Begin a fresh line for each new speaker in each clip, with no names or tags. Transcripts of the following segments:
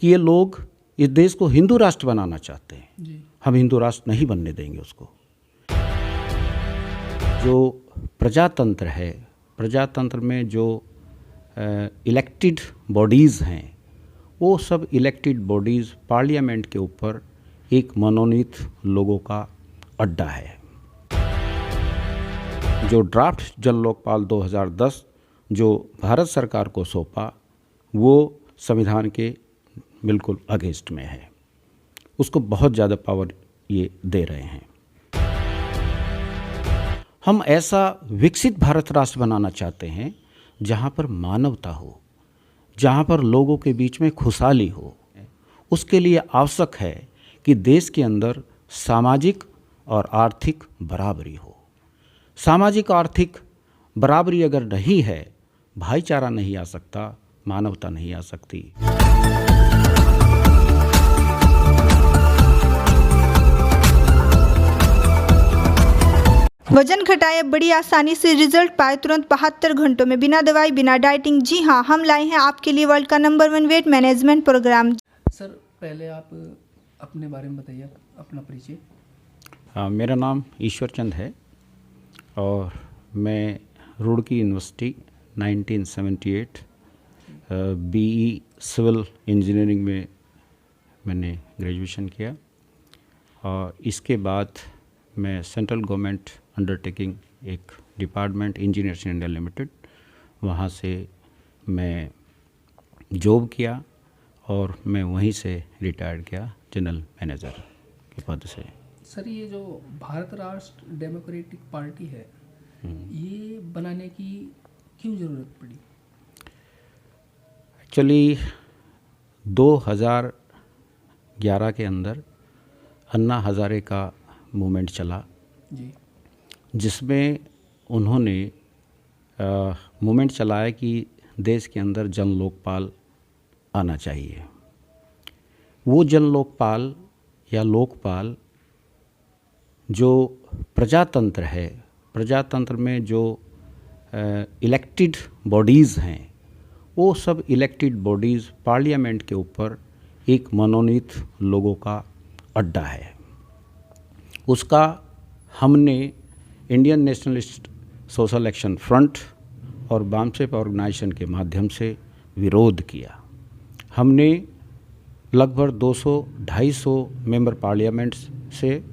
कि ये लोग इस देश को हिंदू राष्ट्र बनाना चाहते हैं
जी।
हम हिंदू राष्ट्र नहीं बनने देंगे उसको। जो प्रजातंत्र है, प्रजातंत्र में जो इलेक्टेड बॉडीज़ हैं, वो सब इलेक्टेड बॉडीज़ पार्लियामेंट के ऊपर एक मनोनीत लोगों का अड्डा है। जो ड्राफ्ट जन लोकपाल 2010 जो भारत सरकार को सौंपा, वो संविधान के बिल्कुल अगेंस्ट में है। उसको बहुत ज़्यादा पावर ये दे रहे हैं। हम ऐसा विकसित भारत राष्ट्र बनाना चाहते हैं जहाँ पर मानवता हो, जहाँ पर लोगों के बीच में खुशहाली हो। उसके लिए आवश्यक है कि देश के अंदर सामाजिक और आर्थिक बराबरी हो। सामाजिक आर्थिक बराबरी अगर नहीं है, भाईचारा नहीं आ सकता, मानवता नहीं आ सकती।
वजन घटाए, बड़ी आसानी से रिजल्ट पाए तुरंत 72 घंटों में, बिना दवाई बिना डाइटिंग। जी हाँ, हम लाए हैं आपके लिए वर्ल्ड का number 1 weight management program.
Sir, पहले आप अपने बारे में बताइए, अपना परिचय।
मेरा नाम ईश्वर चंद है और मैं Roorkee university 1978 BE civil engineering में मैंने ग्रेजुएशन किया और इसके बाद मैं सेंट्रल गवर्नमेंट अंडरटेकिंग एक डिपार्टमेंट इंजीनियर्स इंडिया लिमिटेड, वहाँ से मैं जॉब किया और मैं वहीं से रिटायर्ड किया जनरल मैनेजर के पद से।
सर, ये जो भारत राष्ट्र डेमोक्रेटिक पार्टी है, ये बनाने की क्यों ज़रूरत पड़ी?
एक्चुअली 2011 के अंदर अन्ना हज़ारे का मूवमेंट चला
जी।
जिसमें उन्होंने मूवमेंट चलाया कि देश के अंदर जन लोकपाल आना चाहिए। वो जन लोकपाल या लोकपाल जो प्रजातंत्र है, प्रजातंत्र में जो इलेक्टेड बॉडीज़ हैं, वो सब इलेक्टेड बॉडीज़ पार्लियामेंट के ऊपर एक मनोनीत लोगों का अड्डा है। उसका हमने Indian nationalist social action front और बामसेप ऑर्गेनाइजेशन के माध्यम से विरोध किया। हमने लगभग 200-250 मेंबर पार्लियामेंट से,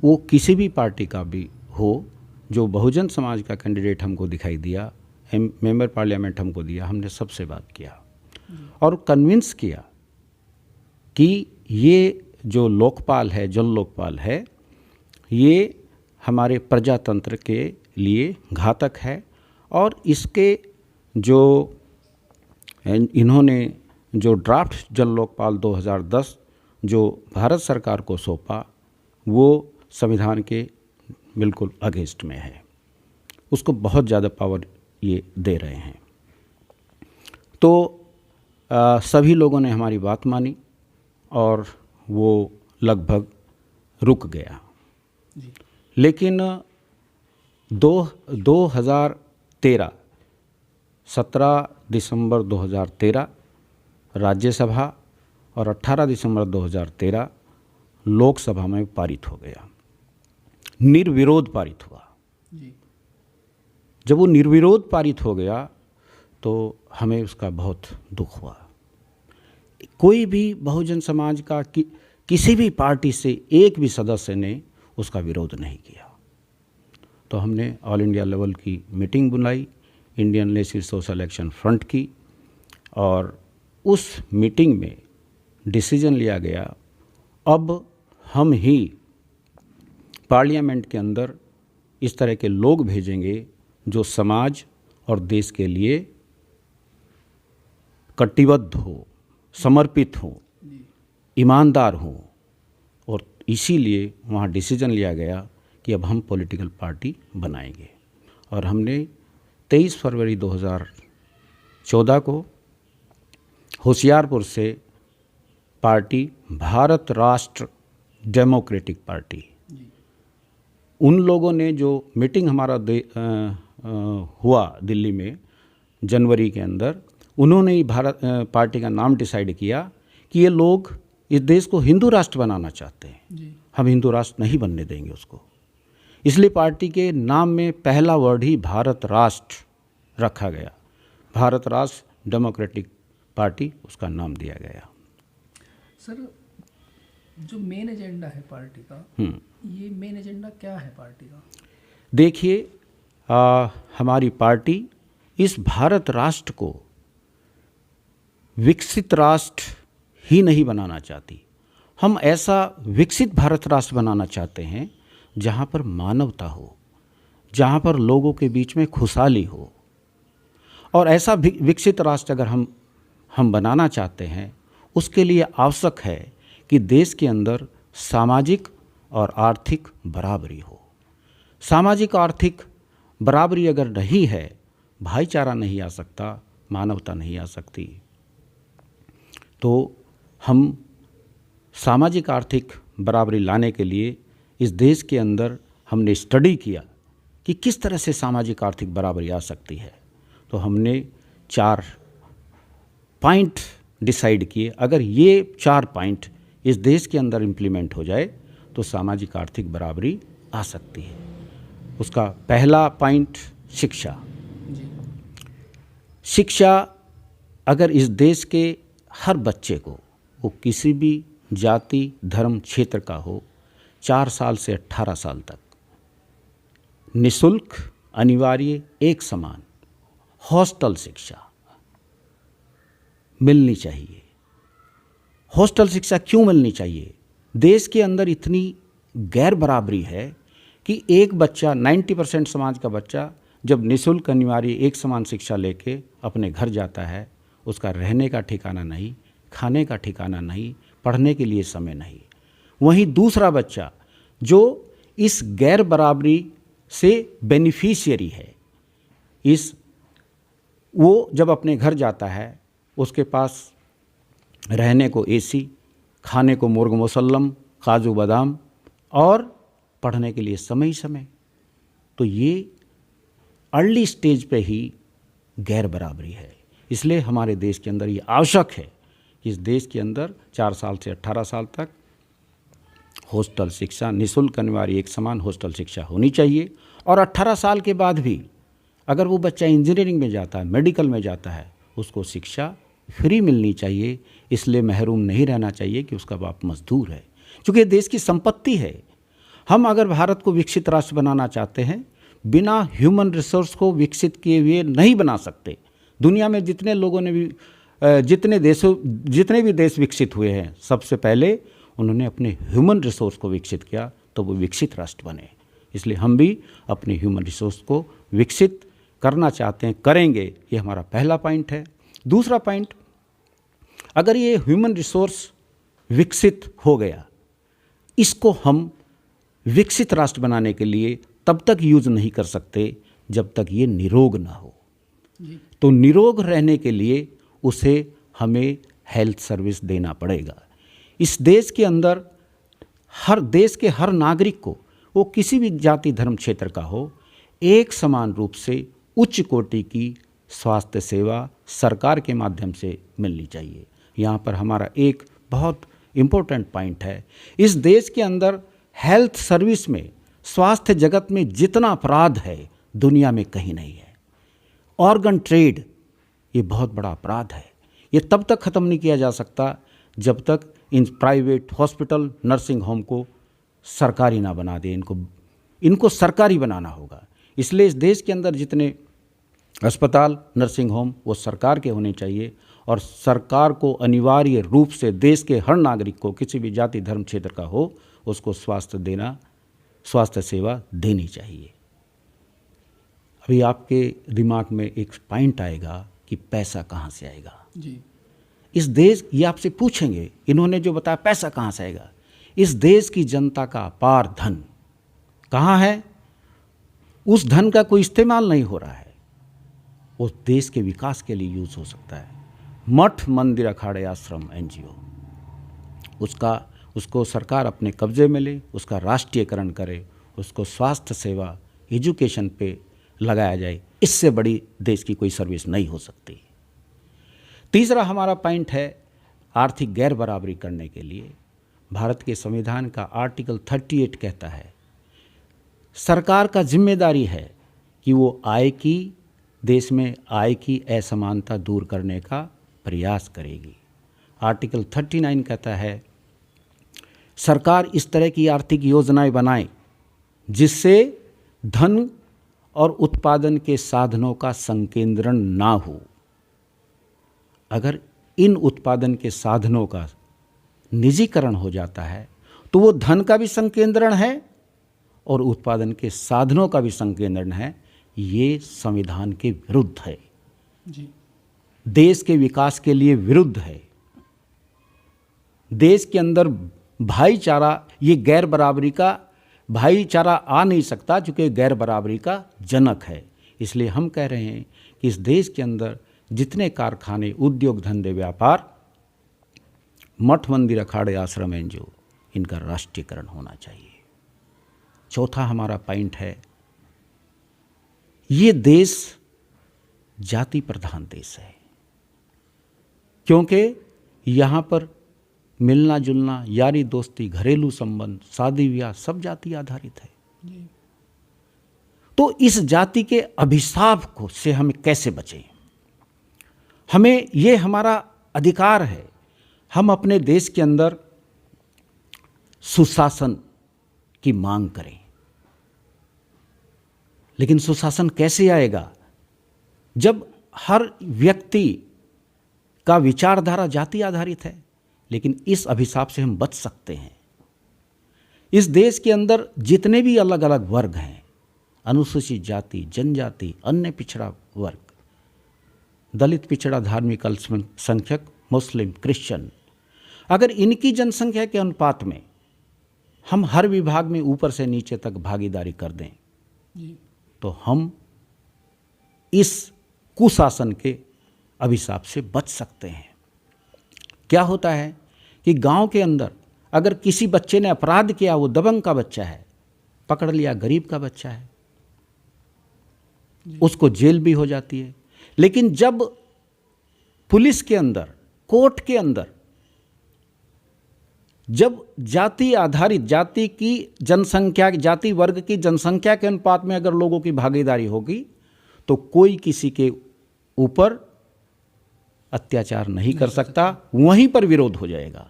वो किसी भी पार्टी का भी हो, जो बहुजन समाज का कैंडिडेट हमको दिखाई दिया, मेंबर पार्लियामेंट हमको दिया, हमने सबसे बात किया और कन्विंस किया कि ये जो लोकपाल है, जन लोकपाल है, ये हमारे प्रजातंत्र के लिए घातक है और इसके जो इन्होंने जो ड्राफ्ट जन लोकपाल 2010 जो भारत सरकार को सौंपा, वो संविधान के बिल्कुल अगेंस्ट में है। उसको बहुत ज़्यादा पावर ये दे रहे हैं। तो सभी लोगों ने हमारी बात मानी और वो लगभग रुक गया।
जी।
लेकिन 2013 17 दिसंबर 2013 राज्यसभा और 18 दिसंबर 2013 लोकसभा में पारित हो गया, निर्विरोध पारित हुआ।
जी।
जब वो निर्विरोध पारित हो गया तो हमें उसका बहुत दुख हुआ। कोई भी बहुजन समाज का किसी भी पार्टी से एक भी सदस्य ने उसका विरोध नहीं किया। तो हमने ऑल इंडिया लेवल की मीटिंग बुलाई, Indian national social action front की, और उस मीटिंग में डिसीजन लिया गया, अब हम ही पार्लियामेंट के अंदर इस तरह के लोग भेजेंगे जो समाज और देश के लिए कटिबद्ध हो, समर्पित हो, ईमानदार हो। और इसीलिए वहाँ डिसीजन लिया गया कि अब हम पॉलिटिकल पार्टी बनाएंगे। और हमने 23 फरवरी 2014 को होशियारपुर से पार्टी भारत राष्ट्र डेमोक्रेटिक पार्टी, उन लोगों ने जो मीटिंग हमारा हुआ दिल्ली में जनवरी के अंदर, उन्होंने ही भारत पार्टी का नाम डिसाइड किया कि ये लोग इस देश को हिंदू राष्ट्र बनाना चाहते हैं।
जी।
हम हिंदू राष्ट्र नहीं बनने देंगे उसको। इसलिए पार्टी के नाम में पहला वर्ड ही भारत राष्ट्र रखा गया। भारत राष्ट्र डेमोक्रेटिक पार्टी उसका नाम दिया गया।
सर, जो मेन एजेंडा है पार्टी का, ये मेन एजेंडा क्या है पार्टी का?
देखिए, हमारी पार्टी इस भारत राष्ट्र को विकसित राष्ट्र ही नहीं बनाना चाहती। हम ऐसा विकसित भारत राष्ट्र बनाना चाहते हैं जहाँ पर मानवता हो, जहाँ पर लोगों के बीच में खुशहाली हो। और ऐसा विकसित राष्ट्र अगर हम बनाना चाहते हैं, उसके लिए आवश्यक है कि देश के अंदर सामाजिक और आर्थिक बराबरी हो। सामाजिक आर्थिक बराबरी अगर नहीं है, भाईचारा नहीं आ सकता, मानवता नहीं आ सकती। तो हम सामाजिक आर्थिक बराबरी लाने के लिए इस देश के अंदर हमने स्टडी किया कि किस तरह से सामाजिक आर्थिक बराबरी आ सकती है। तो हमने 4 पॉइंट डिसाइड किए। अगर ये 4 पॉइंट इस देश के अंदर इम्प्लीमेंट हो जाए तो सामाजिक आर्थिक बराबरी आ सकती है। उसका पहला पॉइंट शिक्षा।
जी।
शिक्षा अगर इस देश के हर बच्चे को, वो किसी भी जाति धर्म क्षेत्र का हो, 4 साल से 18 साल तक निःशुल्क, अनिवार्य, एक समान हॉस्टल शिक्षा मिलनी चाहिए। हॉस्टल शिक्षा क्यों मिलनी चाहिए? देश के अंदर इतनी गैर बराबरी है कि एक बच्चा, 90% समाज का बच्चा जब निःशुल्क, अनिवार्य, एक समान शिक्षा लेके अपने घर जाता है, उसका रहने का ठिकाना नहीं, खाने का ठिकाना नहीं, पढ़ने के लिए समय नहीं। वहीं दूसरा बच्चा जो इस गैर बराबरी से बेनिफिशियरी है, वो जब अपने घर जाता है, उसके पास रहने को एसी, खाने को मुर्ग मुसल्लम, काजू बादाम और पढ़ने के लिए समय ही समय। तो ये अर्ली स्टेज पे ही गैर बराबरी है। इसलिए हमारे देश के अंदर ये आवश्यक है कि इस देश के अंदर 4 साल से 18 साल तक हॉस्टल शिक्षा, निःशुल्क, अनिवार्य, एक समान हॉस्टल शिक्षा होनी चाहिए। और 18 साल के बाद भी अगर वो बच्चा इंजीनियरिंग में जाता है, मेडिकल में जाता है, उसको शिक्षा फ्री मिलनी चाहिए। इसलिए महरूम नहीं रहना चाहिए कि उसका बाप मजदूर है, क्योंकि देश की संपत्ति है। हम अगर भारत को विकसित राष्ट्र बनाना चाहते हैं, बिना ह्यूमन रिसोर्स को विकसित किए हुए नहीं बना सकते। दुनिया में जितने लोगों ने भी जितने भी देश विकसित हुए हैं, सबसे पहले उन्होंने अपने ह्यूमन रिसोर्स को विकसित किया, तो वो विकसित राष्ट्र बने। इसलिए हम भी अपने ह्यूमन रिसोर्स को विकसित करना चाहते हैं, करेंगे। ये हमारा पहला पॉइंट है। दूसरा पॉइंट, अगर ये ह्यूमन रिसोर्स विकसित हो गया, इसको हम विकसित राष्ट्र बनाने के लिए तब तक यूज नहीं कर सकते जब तक ये निरोग ना हो। तो निरोग रहने के लिए उसे हमें हेल्थ सर्विस देना पड़ेगा। इस देश के अंदर देश के हर नागरिक को, वो किसी भी जाति धर्म क्षेत्र का हो, एक समान रूप से उच्च कोटि की स्वास्थ्य सेवा सरकार के माध्यम से मिलनी चाहिए। यहाँ पर हमारा एक बहुत इम्पोर्टेंट पॉइंट है। इस देश के अंदर हेल्थ सर्विस में, स्वास्थ्य जगत में जितना अपराध है, दुनिया में कहीं नहीं है। ऑर्गन ट्रेड ये बहुत बड़ा अपराध है। ये तब तक ख़त्म नहीं किया जा सकता जब तक in private hospital, nursing home को सरकारी ना बना दे। इनको सरकारी बनाना होगा। इसलिए इस देश के अंदर जितने अस्पताल, नर्सिंग होम, वो सरकार के होने चाहिए। और सरकार को अनिवार्य रूप से देश के हर नागरिक को, किसी भी जाति धर्म क्षेत्र का हो, उसको स्वास्थ्य सेवा देनी चाहिए। अभी आपके दिमाग में एक पॉइंट आएगा कि पैसा कहाँ से आएगा।
जी।
इस देश, ये आपसे पूछेंगे, इन्होंने जो बताया पैसा कहाँ से आएगा। इस देश की जनता का अपार धन कहाँ है? उस धन का कोई इस्तेमाल नहीं हो रहा है। उस देश के विकास के लिए यूज हो सकता है। मठ, मंदिर, अखाड़े, आश्रम, NGO, उसको सरकार अपने कब्जे में ले, उसका राष्ट्रीयकरण करे, उसको स्वास्थ्य सेवा, एजुकेशन पे लगाया जाए। इससे बड़ी देश की कोई सर्विस नहीं हो सकती। तीसरा हमारा पॉइंट है आर्थिक गैर बराबरी करने के लिए भारत के संविधान का आर्टिकल 38 कहता है सरकार का जिम्मेदारी है कि वो देश में आय की असमानता दूर करने का प्रयास करेगी। आर्टिकल 39 कहता है सरकार इस तरह की आर्थिक योजनाएं बनाए जिससे धन और उत्पादन के साधनों का संकेंद्रण ना हो। अगर इन उत्पादन के साधनों का निजीकरण हो जाता है तो वो धन का भी संकेंद्रण है और उत्पादन के साधनों का भी संकेंद्रण है। ये संविधान के विरुद्ध है
जी।
देश के विकास के लिए विरुद्ध है। देश के अंदर भाईचारा, ये गैर बराबरी का भाईचारा आ नहीं सकता क्योंकि गैर बराबरी का जनक है। इसलिए हम कह रहे हैं कि इस देश के अंदर जितने कारखाने, उद्योग, धंधे, व्यापार, मठ, मंदिर, अखाड़े, आश्रम हैं जो, इनका राष्ट्रीयकरण होना चाहिए। चौथा हमारा पॉइंट है ये देश जाति प्रधान देश है क्योंकि यहाँ पर मिलना जुलना, यारी दोस्ती, घरेलू संबंध, शादी ब्याह सब जाति आधारित है। तो इस जाति के अभिशाप को से हमें कैसे बचें? हमें ये हमारा अधिकार है, हम अपने देश के अंदर सुशासन की मांग करें। लेकिन सुशासन कैसे आएगा जब हर व्यक्ति का विचारधारा जाति आधारित है? लेकिन इस अभिशाप से हम बच सकते हैं। इस देश के अंदर जितने भी अलग अलग वर्ग हैं, अनुसूचित जाति, जनजाति, अन्य पिछड़ा वर्ग, दलित, पिछड़ा, धार्मिक अल्पसंख्यक, मुस्लिम, क्रिश्चियन, अगर इनकी जनसंख्या के अनुपात में हम हर विभाग में ऊपर से नीचे तक भागीदारी कर दें तो हम इस कुशासन के अभिशाप से बच सकते हैं। क्या होता है कि गांव के अंदर अगर किसी बच्चे ने अपराध किया, वो दबंग का बच्चा है, पकड़ लिया, गरीब का बच्चा है, उसको जेल भी हो जाती है। लेकिन जब पुलिस के अंदर, कोर्ट के अंदर, जब जाति आधारित, जाति की जनसंख्या, जाति वर्ग की जनसंख्या के अनुपात में अगर लोगों की भागीदारी होगी तो कोई किसी के ऊपर अत्याचार नहीं कर सकता, वहीं पर विरोध हो जाएगा।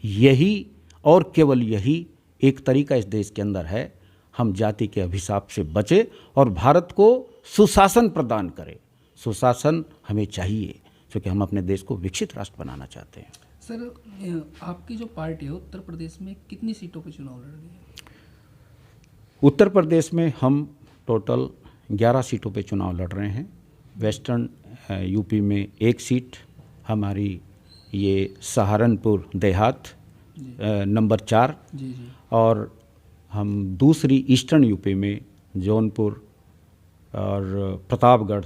यही और केवल यही एक तरीका इस देश के अंदर है, हम जाति के अभिशाप से बचें और भारत को सुशासन प्रदान करें। सुशासन हमें चाहिए क्योंकि हम अपने देश को विकसित राष्ट्र बनाना चाहते हैं।
सर, आपकी जो पार्टी है उत्तर प्रदेश में कितनी सीटों पर चुनाव लड़ रही है?
उत्तर प्रदेश में हम टोटल 11 सीटों पे चुनाव लड़ रहे हैं। वेस्टर्न यूपी में 1 सीट हमारी, ये सहारनपुर देहात नंबर 4
जी।
और हम दूसरी ईस्टर्न यूपी में जौनपुर और प्रतापगढ़,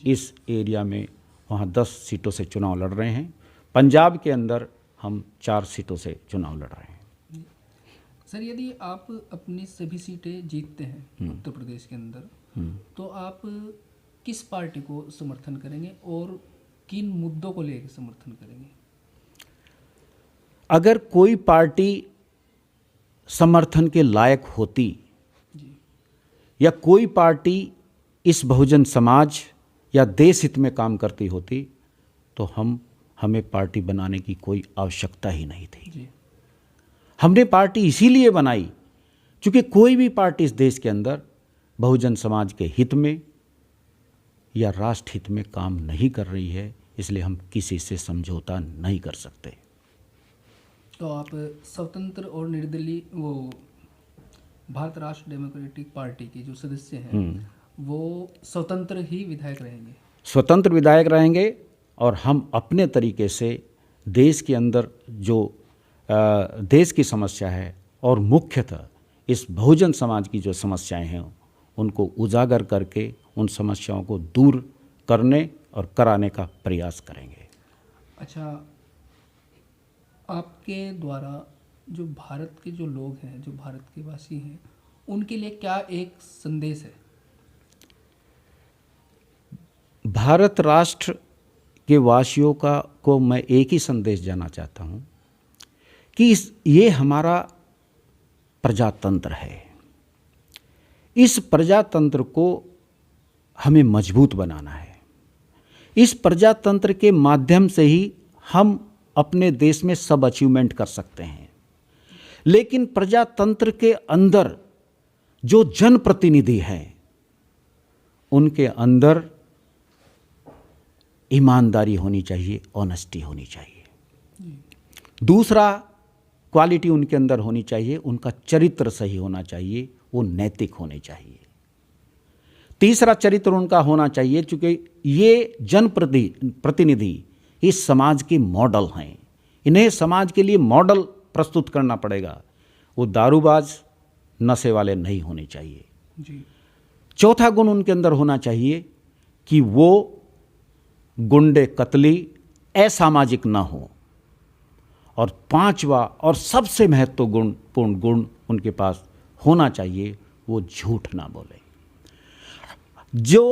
इस एरिया में वहाँ 10 सीटों से चुनाव लड़ रहे हैं। पंजाब के अंदर हम 4 सीटों से चुनाव लड़ रहे हैं।
सर, यदि आप अपनी सभी सीटें जीतते हैं उत्तर प्रदेश के अंदर, तो आप किस पार्टी को समर्थन करेंगे और किन मुद्दों को लेकर समर्थन करेंगे?
अगर कोई पार्टी समर्थन के लायक होती या कोई पार्टी इस बहुजन समाज या देश हित में काम करती होती तो हमें पार्टी बनाने की कोई आवश्यकता ही नहीं थी। हमने पार्टी इसीलिए बनाई क्योंकि कोई भी पार्टी इस देश के अंदर बहुजन समाज के हित में या राष्ट्र हित में काम नहीं कर रही है, इसलिए हम किसी से समझौता नहीं कर सकते।
तो आप स्वतंत्र और निर्दलीय, वो भारत राष्ट्र डेमोक्रेटिक पार्टी के जो सदस्य हैं वो स्वतंत्र ही विधायक रहेंगे? स्वतंत्र
विधायक रहेंगे और हम अपने तरीके से देश के अंदर जो देश की समस्या है और मुख्यतः इस बहुजन समाज की जो समस्याएं हैं उनको उजागर करके उन समस्याओं को दूर करने और कराने का प्रयास करेंगे।
अच्छा, आपके द्वारा जो भारत के जो लोग हैं, जो भारत के वासी हैं, उनके लिए क्या एक संदेश है?
भारत राष्ट्र के वासियों को मैं एक ही संदेश देना चाहता हूँ कि ये हमारा प्रजातंत्र है। इस प्रजातंत्र को हमें मजबूत बनाना है। इस प्रजातंत्र के माध्यम से ही हम अपने देश में सब अचीवमेंट कर सकते हैं। लेकिन प्रजातंत्र के अंदर जो जनप्रतिनिधि हैं उनके अंदर ईमानदारी होनी चाहिए, ऑनेस्टी होनी चाहिए। दूसरा क्वालिटी उनके अंदर होनी चाहिए, उनका चरित्र सही होना चाहिए, वो नैतिक होने चाहिए। तीसरा चरित्र उनका होना चाहिए, चूँकि ये जनप्रतिनिधि इस समाज के मॉडल हैं, इन्हें समाज के लिए मॉडल प्रस्तुत करना पड़ेगा। वो दारूबाज नशे वाले नहीं होने चाहिए
जी।
चौथा गुण उनके अंदर होना चाहिए कि वो गुंडे कतली असामाजिक ना हो। और पांचवा और सबसे महत्वपूर्ण गुण उनके पास होना चाहिए, वो झूठ ना बोले। जो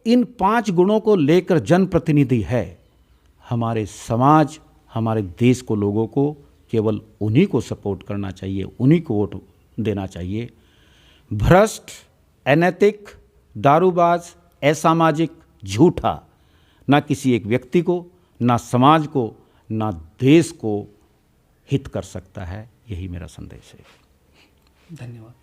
इन 5 गुणों को लेकर जनप्रतिनिधि है, हमारे समाज, हमारे देश को, लोगों को केवल उन्हीं को सपोर्ट करना चाहिए, उन्हीं को वोट देना चाहिए। भ्रष्ट, अनैतिक, दारूबाज, असामाजिक, झूठा ना किसी एक व्यक्ति को, ना समाज को, ना देश को हित कर सकता है। यही मेरा संदेश है।
धन्यवाद।